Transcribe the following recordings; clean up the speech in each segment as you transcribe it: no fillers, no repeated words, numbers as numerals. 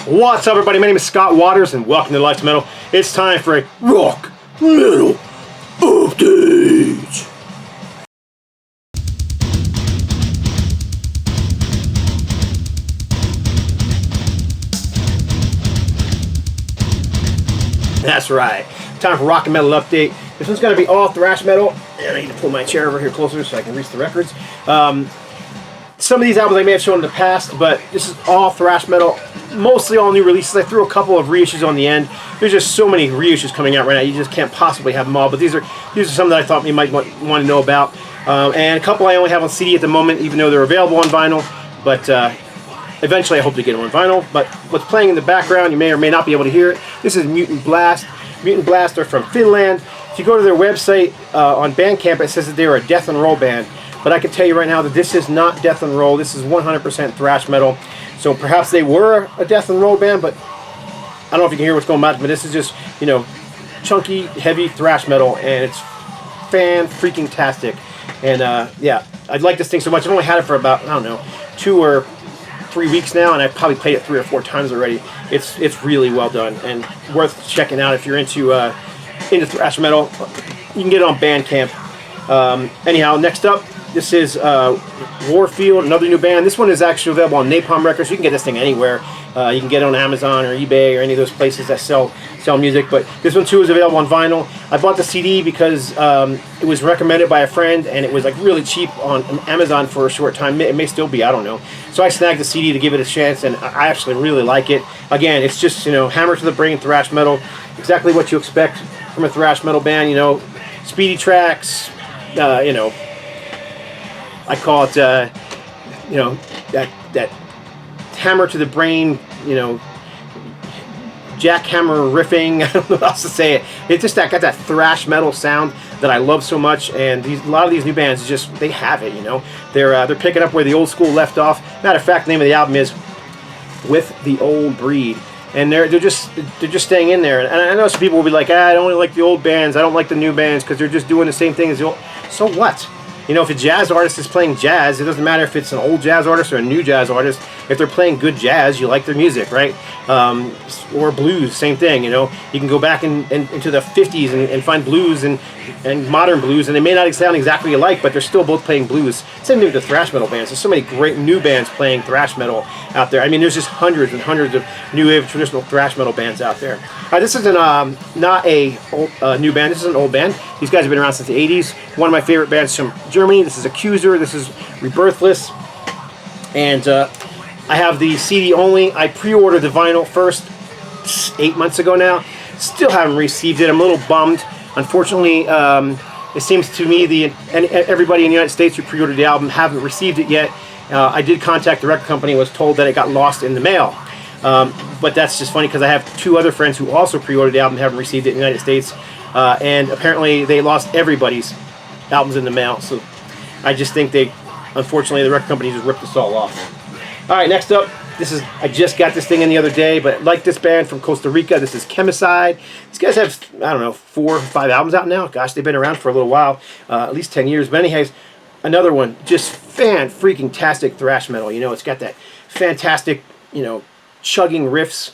What's up, everybody? My name is Scott Waters, and welcome to Life to Metal. It's time for a rock metal update. That's right. Time for rock and metal update. This one's going to be all thrash metal. And I need to pull my chair over here closer so I can reach the records. Some of these albums I may have shown in the past, but this is all thrash metal, mostly all new releases. I threw a couple of reissues on the end. There's just so many reissues coming out right now, you just can't possibly have them all. But these are some that I thought you might want to know about. And a couple I only have on CD at the moment, even though they're available on vinyl. But eventually I hope to get them on vinyl. But what's playing in the background, you may or may not be able to hear it. This is Mutant Blast. Mutant Blast are from Finland. If you go to their website on Bandcamp, it says that they're a death and roll band. But I can tell you right now that this is not death and roll. This is 100% thrash metal. So perhaps they were a death and roll band, but I don't know if you can hear what's going on. But this is just, you know, chunky, heavy thrash metal, and it's fan-freaking-tastic. And yeah, I like this thing so much. I've only had it for about, I don't know, 2 or 3 weeks now, and I've probably played it 3 or 4 times already. It's really well done and worth checking out if you're into thrash metal. You can get it on Bandcamp. Anyhow, next up, this is Warfield, another new band. This one is actually available on Napalm Records. You can get this thing anywhere. You can get it on Amazon or eBay or any of those places that sell music. But this one too is available on vinyl. I bought the CD because it was recommended by a friend, and it was like really cheap on Amazon for a short time. It may still be, I don't know. So I snagged the CD to give it a chance, and I actually really like it. Again, it's just, you know, hammer to the brain thrash metal, exactly what you expect from a thrash metal band. You know, speedy tracks. You know, I call it, you know, that hammer to the brain, you know, jackhammer riffing. I don't know how else to say it. It's just got that thrash metal sound that I love so much, and a lot of these new bands just, they have it. You know, they're picking up where the old school left off. Matter of fact, the name of the album is With the Old Breed. And they're just staying in there. And I know some people will be like, I don't really like the old bands. I don't like the new bands because they're just doing the same thing as the old. So what? You know, if a jazz artist is playing jazz, it doesn't matter if it's an old jazz artist or a new jazz artist. If they're playing good jazz, you like their music, right? Or blues, same thing. You know, you can go back into the 50s and find blues and modern blues, and they may not sound exactly alike, but they're still both playing blues. Same thing with the thrash metal bands. There's so many great new bands playing thrash metal out there. I mean, there's just hundreds and hundreds of new wave traditional thrash metal bands out there. This is not a new band. This is an old band. These guys have been around since the 80s. One of my favorite bands from Germany. This is Accuser. This is Rebirthless. And I have the CD only. I pre-ordered the vinyl first 8 months ago now. Still haven't received it. I'm a little bummed. Unfortunately, it seems to me everybody in the United States who pre-ordered the album haven't received it yet. I did contact the record company. Was told that it got lost in the mail. But that's just funny because I have 2 other friends who also pre-ordered the album, haven't received it in the United States. And apparently they lost everybody's albums in the mail. So I just think unfortunately, the record company just ripped us all off. All right, next up, I just got this thing in the other day, but I like this band from Costa Rica. This is Chemicide. These guys have, I don't know, 4 or 5 albums out now. Gosh, they've been around for a little while, at least 10 years. But anyways, another one, just fan-freaking-tastic thrash metal. You know, it's got that fantastic, you know, chugging riffs,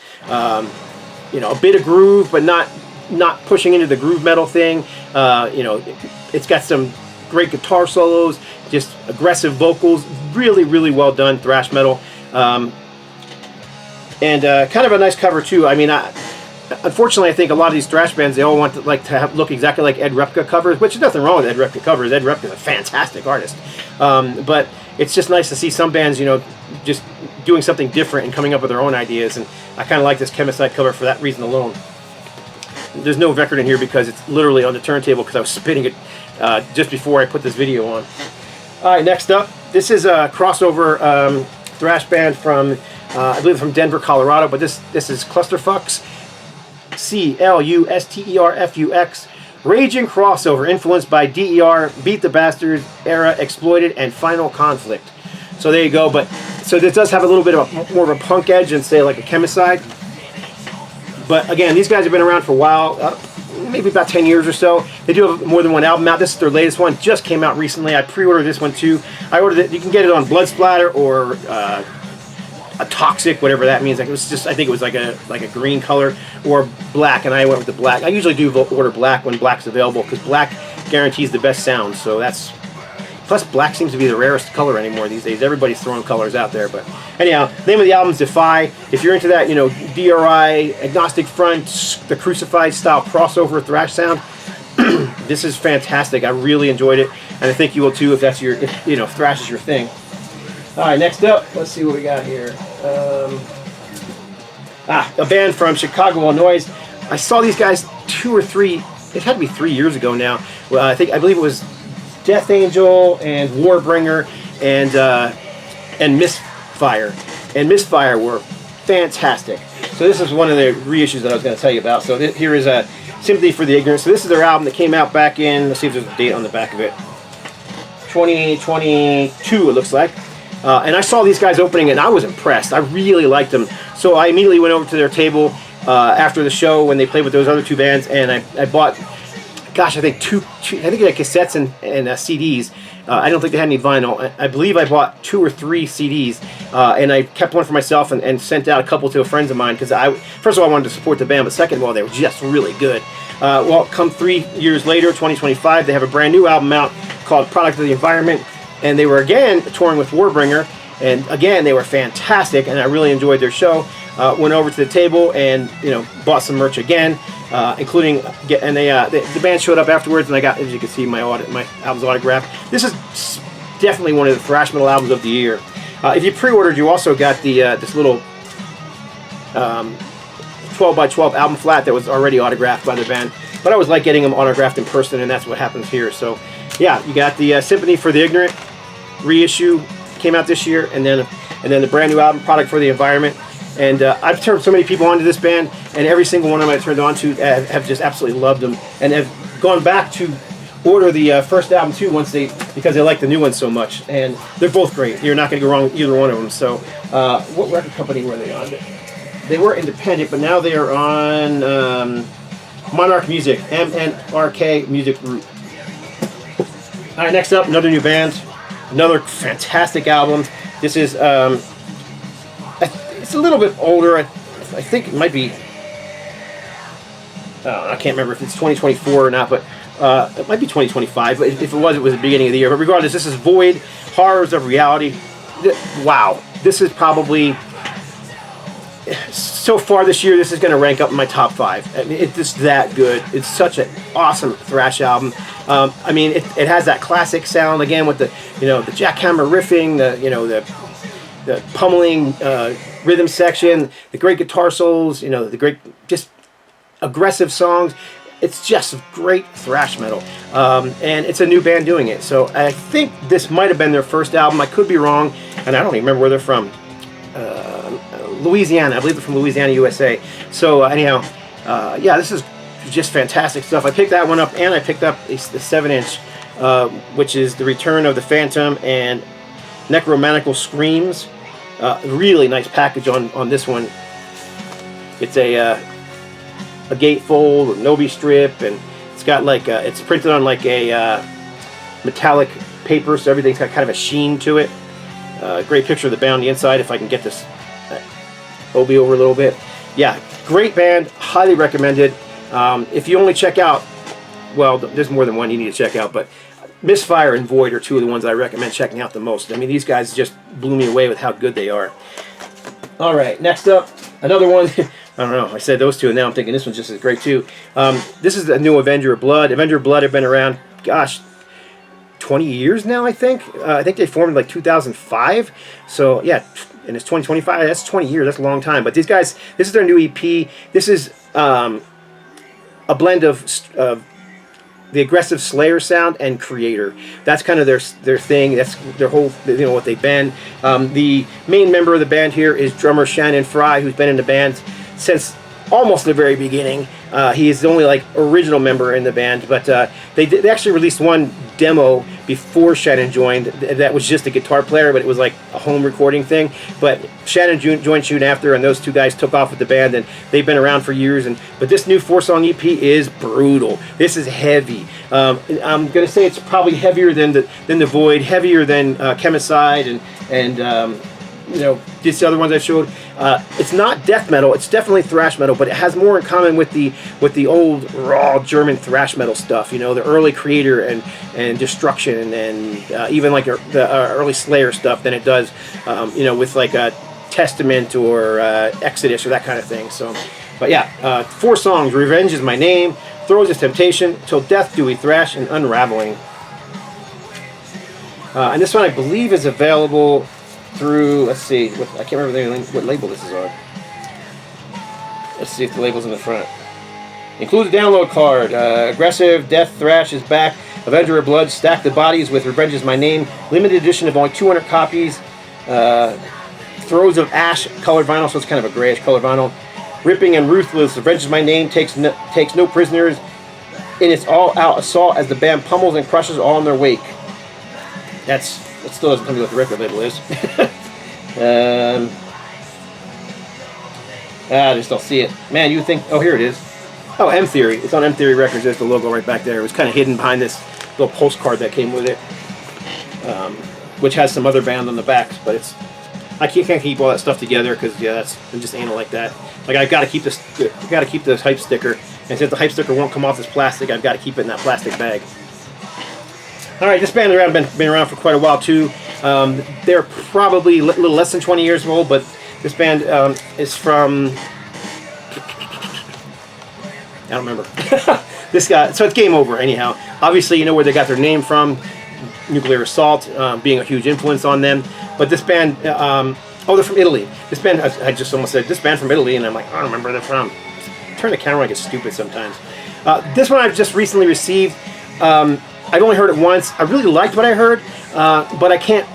you know, a bit of groove, but not pushing into the groove metal thing. You know, it's got some great guitar solos, just aggressive vocals, really, really well done thrash metal. And kind of a nice cover too. I mean, unfortunately, I think a lot of these thrash bands, they all want to look exactly like Ed Repka covers, which is nothing wrong with Ed Repka covers. Ed Repka is a fantastic artist. But it's just nice to see some bands, you know, just doing something different and coming up with their own ideas. And I kind of like this Chemicide cover for that reason alone. There's no record in here because it's literally on the turntable because I was spinning it just before I put this video on. All right, next up, this is a crossover thrash band from, I believe from Denver, Colorado, but this is Clusterfucks, Clusterfux, raging crossover influenced by DER, Beat the Bastards, Era, Exploited, and Final Conflict. So there you go. But so this does have a little bit of more of a punk edge than say like a Chemicide. But again, these guys have been around for a while, maybe about 10 years or so. They do have more than one album out. This is their latest one, just came out recently. I pre-ordered this one too. I ordered it. You can get it on Blood Splatter or a toxic, whatever that means. Like, it was just, I think it was like a green color or black, and I went with the black. I usually do order black when black's available because black guarantees the best sound. So that's, plus black seems to be the rarest color anymore these days. Everybody's throwing colors out there. But anyhow, the name of the album is Defy. If you're into that, you know, DRI, Agnostic Front, the Crucified style crossover thrash sound, this is fantastic. I really enjoyed it, and I think you will too if that's your, if, you know, if thrash is your thing. All right, next up, let's see what we got here. A band from Chicago, Illinois. I saw these guys 2 or 3. It had to be 3 years ago now. Well, I believe it was Death Angel and Warbringer and Misfire. And Misfire were fantastic. So this is one of the reissues that I was going to tell you about. So here is a Sympathy for the Ignorant. So this is their album that came out back in, let's see if there's a date on the back of it, 2022 it looks like. And I saw these guys opening and I was impressed. I really liked them. So I immediately went over to their table after the show when they played with those other 2 bands, and I bought, gosh, I think two I think they had cassettes and CDs. I don't think they had any vinyl. I believe I bought 2 or 3 CDs, and I kept one for myself and sent out a couple to friends of mine because first of all, I wanted to support the band, but second of all, they were just really good. Well, come 3 years later, 2025, they have a brand new album out called Product of the Environment, and they were again touring with Warbringer, and again they were fantastic, and I really enjoyed their show. Went over to the table and, you know, bought some merch again, including the band showed up afterwards, and I got, as you can see, my album's autographed. This is definitely one of the thrash metal albums of the year. If you pre-ordered, you also got the this little 12x12 album flat that was already autographed by the band, but I always like getting them autographed in person, and that's what happens here. So yeah, you got the Sympathy for the Ignorant reissue, came out this year, and then the brand new album, Product for the Environment. And I've turned so many people onto this band, and every single one of them I turned on to have just absolutely loved them, and have gone back to order the first album too because they like the new one so much. And they're both great. You're not going to go wrong with either one of them. So what record company were they on? They were independent, but now they are on Monarch Music, MNRK Music Group. All right, next up, another new band, another fantastic album. This is it's a little bit older. I think it might be, I can't remember if it's 2024 or not, but it might be 2025. But if it was the beginning of the year. But regardless, this is Void, Horrors of Reality. Wow, this is probably, so far this year, this is going to rank up in my top 5. I mean, it's just that good. It's such an awesome thrash album. I mean, it has that classic sound again with the, you know, the jackhammer riffing, the pummeling rhythm section, the great guitar solos, you know, the great, just aggressive songs. It's just great thrash metal, and it's a new band doing it. So I think this might have been their first album. I could be wrong, and I don't even remember where they're from. Louisiana, I believe they're from Louisiana, USA. So anyhow, yeah, this is just fantastic stuff. I picked that one up, and I picked up the 7-inch, which is The Return of the Phantom and Necromaniacal Screams. Really nice package on this one. It's a gatefold, Nobi strip, and it's got like it's printed on like a metallic paper, so everything's got kind of a sheen to it. Great picture of the band on the inside. If I can get this OB over a little bit, yeah, great band, highly recommended. If you only check out, well, there's more than one you need to check out, but Misfire and Void are 2 of the ones I recommend checking out the most. I mean, these guys just blew me away with how good they are. All right, next up, another one. I don't know, I said those 2, and now I'm thinking this one's just as great too. This is the new Avenger of Blood. Avenger of Blood have been around, gosh, 20 years now, I think. I think they formed in like 2005. So, yeah, and it's 2025. That's 20 years. That's a long time. But these guys, this is their new EP. This is a blend of the aggressive Slayer sound and Creator. That's kind of their thing. That's their whole, you know, what they've been. The main member of the band here is drummer Shannon Fry, who's been in the band since almost the very beginning. He is the only like original member in the band, but they actually released one demo before Shannon joined. That was just a guitar player, but it was like a home recording thing. But Shannon joined soon after, and those 2 guys took off with the band, and they've been around for years. But this new 4-song EP is brutal. This is heavy. I'm gonna say it's probably heavier than the Void, heavier than Chemicide and you know, these other ones I showed. It's not death metal. It's definitely thrash metal, but it has more in common with the old raw German thrash metal stuff. You know, the early Creator and Destruction and even like the early Slayer stuff than it does, you know, with like a Testament or Exodus or that kind of thing. So, but yeah, 4 songs: Revenge Is My Name, Throws Is Temptation, Till Death Do We Thrash, and Unraveling. And this one I believe is available through, let's see, I can't remember what label this is on. Let's see if the label's in the front. Includes a download card. Aggressive Death Thrash is back. Avenger of Blood, Stack the Bodies with Revenge Is My Name. Limited edition of only 200 copies. Throes of Ash colored vinyl, so it's kind of a grayish colored vinyl. Ripping and Ruthless, Revenge Is My Name, takes no prisoners in its all-out assault as the band pummels and crushes all in their wake. That still doesn't tell me what the record label is. I just don't see it. Man, you think... Oh, here it is. Oh, M Theory. It's on M Theory Records. There's the logo right back there. It was kind of hidden behind this little postcard that came with it, which has some other band on the back. But it's... I can't keep all that stuff together because, yeah, I'm just anal like that. Like, I've got to keep this hype sticker. And since the hype sticker won't come off this plastic, I've got to keep it in that plastic bag. All right, this band has been around for quite a while too. They're probably a little less than 20 years old, but this band is from, I don't remember. This guy, so it's Game Over anyhow. Obviously, you know where they got their name from. Nuclear Assault being a huge influence on them. But this band, oh, they're from Italy. This band, I just almost said this band from Italy, and I'm like, I don't remember where they're from. Turn the camera like it's stupid sometimes. This one I've just recently received. I've only heard it once. I really liked what I heard, but I can't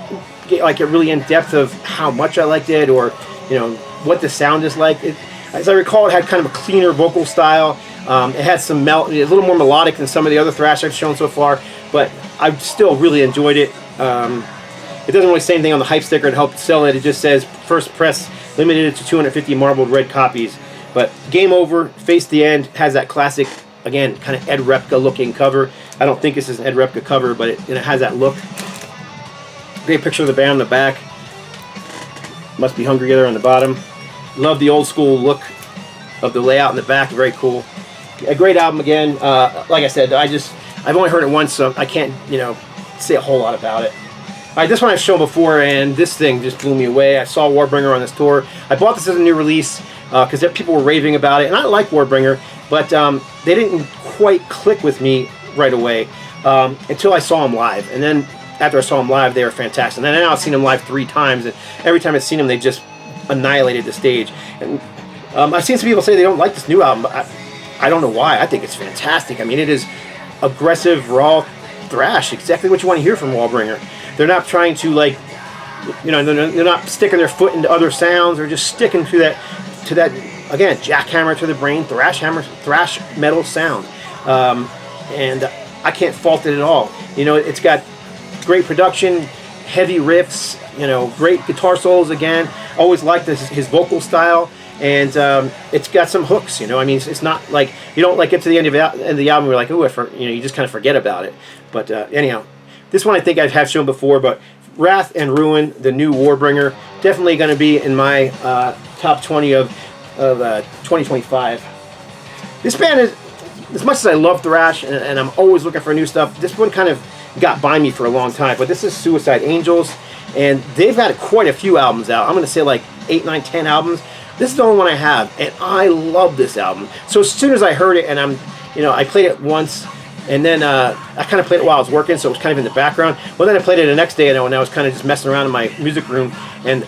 get like really in depth of how much I liked it or, you know, what the sound is like. As I recall, it had kind of a cleaner vocal style. It had some a little more melodic than some of the other thrash I've shown so far, but I still really enjoyed it. It doesn't really say anything on the hype sticker to help sell it. It just says first press, limited to 250 marbled red copies. But Game Over, Face the End, has that classic, again, kind of Ed Repka looking cover. I don't think this is an Ed Repka cover, but it has that look. Great picture of the band on the back. Must Be Hungry there on the bottom. Love the old school look of the layout in the back. Very cool. A great album again. Like I said, I've only heard it once, so I can't, you know, say a whole lot about it. All right, this one I've shown before, and this thing just blew me away. I saw Warbringer on this tour. I bought this as a new release because people were raving about it, and I like Warbringer, but they didn't quite click with me right away until I saw them live. And then after I saw them live, they were fantastic. And then now I've seen them live 3 times, and every time I've seen them, they just annihilated the stage. And I've seen some people say they don't like this new album, but I don't know why. I think it's fantastic. I mean, it is aggressive, raw thrash, exactly what you want to hear from Warbringer. They're not trying to, like, you know, they're not sticking their foot into other sounds. They're just sticking to that again, jackhammer to the brain, thrash metal sound. And I can't fault it at all. You know, it's got great production, heavy riffs, you know, great guitar solos again. Always liked his vocal style, and it's got some hooks. You know, I mean, it's not like you don't like get to the end of the album. You're like, oh, you know, you just kind of forget about it. But anyhow, this one I think I have shown before. But Wrath and Ruin, the new Warbringer, definitely going to be in my top 20 of 2025. This band is, as much as I love thrash and I'm always looking for new stuff, this one kind of got by me for a long time. But this is Suicide Angels, and they've had quite a few albums out. I'm going to say like 8, 9, 10 albums. This is the only one I have, and I love this album. So as soon as I heard it, and I played it once, and then I kind of played it while I was working, so it was kind of in the background. Well, then I played it the next day, and I was kind of just messing around in my music room, and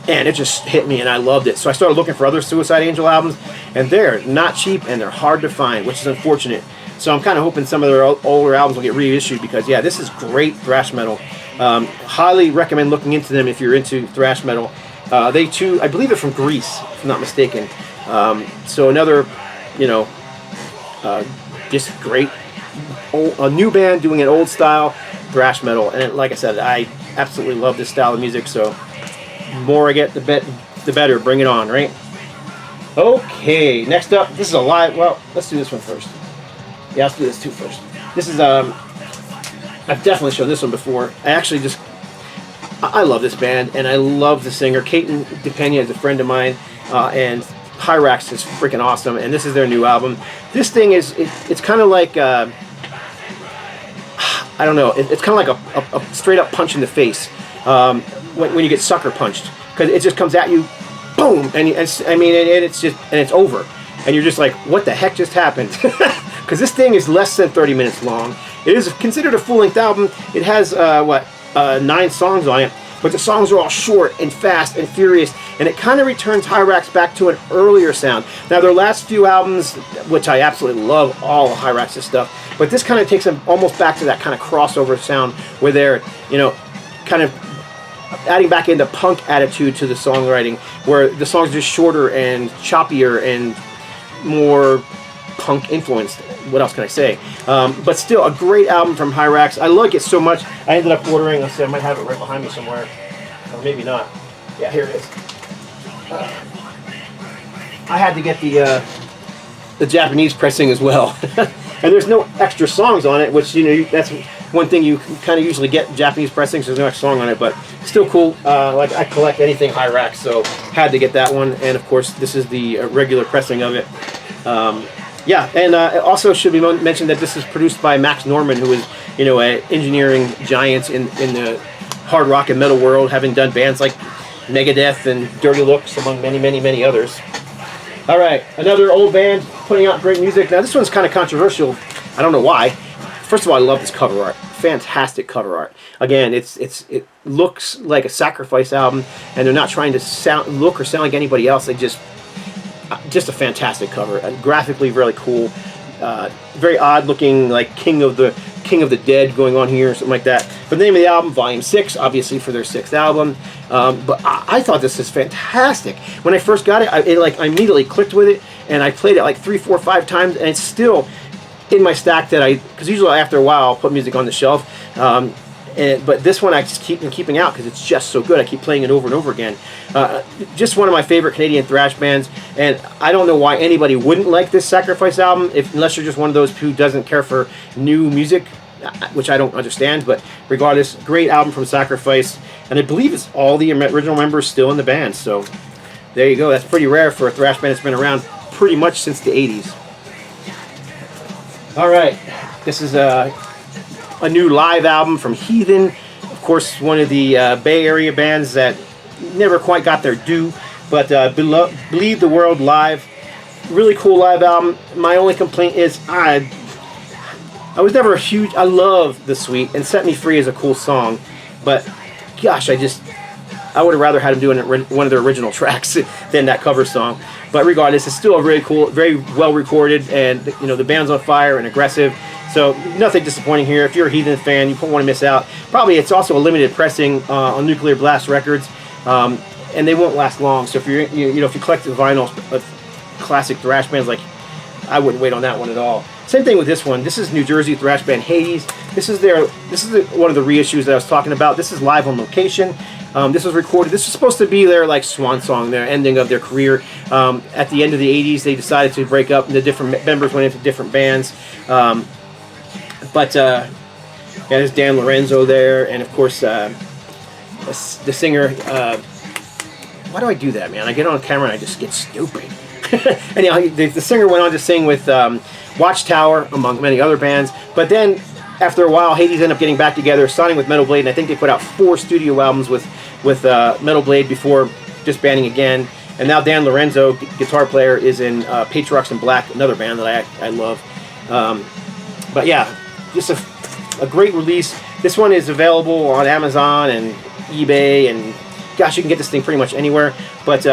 it just hit me, and I loved it. So I started looking for other Suicide Angel albums, and they're not cheap, and they're hard to find, which is unfortunate. So I'm kind of hoping some of their older albums will get reissued, because, yeah, this is great thrash metal. Highly recommend looking into them if you're into thrash metal. They, too, I believe they're from Greece, if I'm not mistaken. So another, you know, just great, a new band doing an old style thrash metal. And like I said, I absolutely love this style of music, so the more I get, the better. Bring it on, right? Okay, next up, this is a live, well, let's do this one first. Yeah, let's do this too first. This is, I've definitely shown this one before. I actually just, I love this band, and I love the singer. Caton DePena is a friend of mine, and Hyrax is freaking awesome, and this is their new album. This thing is, it's kind of like, I don't know, it's kind of like a straight up punch in the face when you get sucker punched, because it just comes at you, boom, and it's over, and you're just like, what the heck just happened? Because this thing is less than 30 minutes long. It is considered a full-length album. It has 9 songs on it, but the songs are all short and fast and furious, and it kind of returns Hyrax back to an earlier sound. Now, their last few albums, which I absolutely love all of Hyrax's stuff, but this kind of takes them almost back to that kind of crossover sound where they're, you know, kind of adding back in the punk attitude to the songwriting, where the songs are just shorter and choppier and more punk influenced. What else can I say? But still, a great album from Hyrax. I like it so much. I ended up ordering. Let's see, I might have it right behind me somewhere, or maybe not. Yeah, here it is. I had to get the Japanese pressing as well, and there's no extra songs on it, which, you know, that's one thing you kind of usually get Japanese pressings. There's no extra song on it, but still cool. Like, I collect anything Hyrax, so had to get that one. And of course, this is the regular pressing of it. Yeah, and it also should be mentioned that this is produced by Max Norman, who is, you know, an engineering giant in the hard rock and metal world, having done bands like Megadeth and Dirty Looks, among many, many, many others. All right, another old band putting out great music. Now, this one's kind of controversial. I don't know why. First of all, I love this cover art. Fantastic cover art. Again, it looks like a Sacrifice album, and they're not trying to look or sound like anybody else. They just a fantastic cover. Graphically, really cool. Very odd looking, like King of the Dead going on here, or something like that. But the name of the album, Volume 6, obviously for their 6th album. But I thought this is fantastic. When I first got it, I immediately clicked with it, and I played it like 3, 4, 5 times, and it's still in my stack because usually after a while I'll put music on the shelf. But this one I just keep keeping out because it's just so good. I keep playing it over and over again. Just one of my favorite Canadian thrash bands, and I don't know why anybody wouldn't like this Sacrifice album, unless you're just one of those who doesn't care for new music, which I don't understand. But regardless, great album from Sacrifice, and I believe it's all the original members still in the band. So there you go. That's pretty rare for a thrash band that's been around pretty much since the 80s. All right, this is a new live album from Heathen. Of course, one of the Bay Area bands that never quite got their due, but Bleed the World live. Really cool live album. My only complaint is I was never a huge... I love The Sweet, and Set Me Free is a cool song, but gosh, I would have rather had them doing one of their original tracks than that cover song. But regardless, it's still a really cool, very well recorded, and you know, the band's on fire and aggressive. So nothing disappointing here. If you're a Heathen fan, you won't want to miss out. Probably it's also a limited pressing on Nuclear Blast Records, and they won't last long. So if if you collect the vinyl of classic thrash bands, like, I wouldn't wait on that one at all. Same thing with this one. This is New Jersey thrash band Hades. This is one of the reissues that I was talking about. This is live on location. This was recorded. This was supposed to be their like swan song, their ending of their career. At the end of the 80s, they decided to break up. The different members went into different bands. Yeah, there's Dan Lorenzo there, and of course the singer. Why do I do that, man? I get on camera and I just get stupid. Anyhow, the singer went on to sing with Watchtower, among many other bands. But then, after a while, Hades ended up getting back together, signing with Metal Blade, and I think they put out 4 studio albums with Metal Blade before disbanding again. And now Dan Lorenzo, guitar player, is in Patriarchs in Black, another band that I love. But yeah, just a great release. This one is available on Amazon and eBay, and gosh, you can get this thing pretty much anywhere. But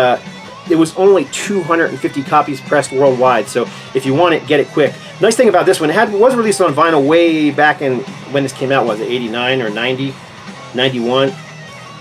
it was only 250 copies pressed worldwide, so if you want it, get it quick. Nice thing about this one, it was released on vinyl way back in, when this came out, was it 89 or 90? 91?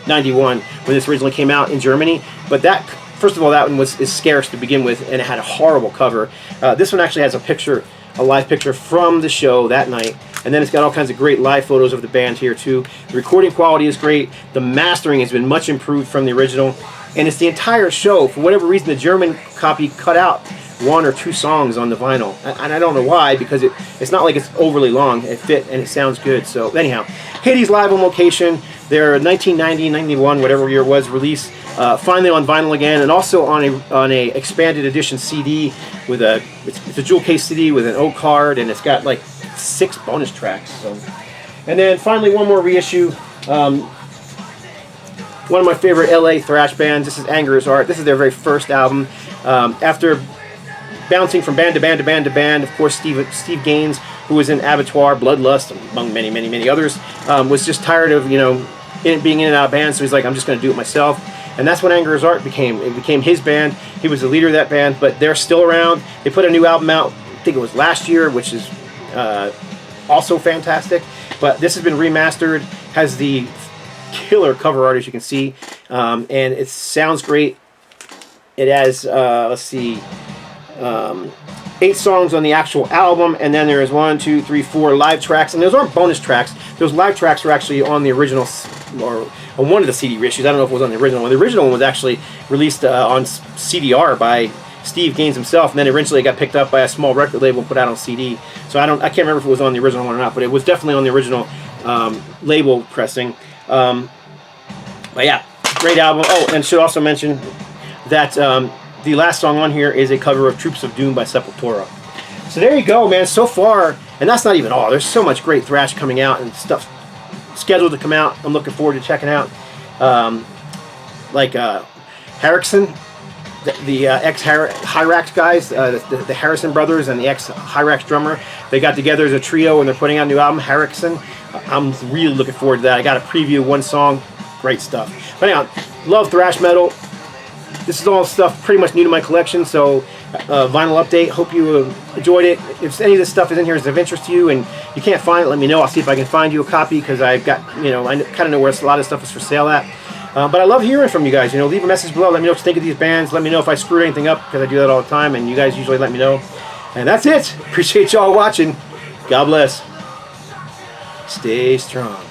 91, when this originally came out in Germany. But that, first of all, that one is scarce to begin with, and it had a horrible cover. This one actually has a live picture from the show that night, and then it's got all kinds of great live photos of the band here too. The recording quality is great. The mastering has been much improved from the original. And it's the entire show. For whatever reason, the German copy cut out 1 or 2 songs on the vinyl. And I don't know why, because it's not like it's overly long. It fit and it sounds good. So anyhow, Hades live on location. their 1990, 91, whatever year it was, release finally on vinyl again, and also on a expanded edition CD with it's a jewel case CD with an O card, and it's got like 6 bonus tracks. So, and then finally one more reissue. One of my favorite LA thrash bands. This is Anger is Art. This is their very first album. After bouncing from band to band to band to band, of course, Steve Gaines, who was in Abattoir, Bloodlust, among many, many, many others, was just tired of being in and out of bands. So he's like, I'm just going to do it myself. And that's what Anger is Art became. It became his band. He was the leader of that band, but they're still around. They put a new album out, I think it was last year, which is also fantastic. But this has been remastered, has the killer cover art, as you can see, and it sounds great. It has, let's see, 8 songs on the actual album, and then there's 1, 2, 3, 4 live tracks, and those aren't bonus tracks. Those live tracks were actually on the original, or on one of the CD reissues. I don't know if it was on the original one. The original one was actually released on CDR by Steve Gaines himself, and then eventually it got picked up by a small record label and put out on CD. So I can't remember if it was on the original one or not, but it was definitely on the original label pressing. But yeah, great album. Oh, and should also mention that the last song on here is a cover of Troops of Doom by Sepultura. So there you go, man. So far, and that's not even all. There's so much great thrash coming out and stuff scheduled to come out. I'm looking forward to checking out. Like Harrison, the ex-Hyrax guys, the Harrison brothers and the ex-Hyrax drummer. They got together as a trio and they're putting out a new album, Harrison. I'm really looking forward to that. I got a preview, 1 song. Great stuff. But anyhow, love thrash metal. This is all stuff pretty much new to my collection, so vinyl update. Hope you enjoyed it. If any of this stuff is in here is of interest to you and you can't find it, let me know. I'll see if I can find you a copy, because I've got, I kind of know where a lot of stuff is for sale at. But I love hearing from you guys. Leave a message below. Let me know what you think of these bands. Let me know if I screwed anything up, because I do that all the time, and you guys usually let me know. And that's it. Appreciate y'all watching. God bless. Stay strong.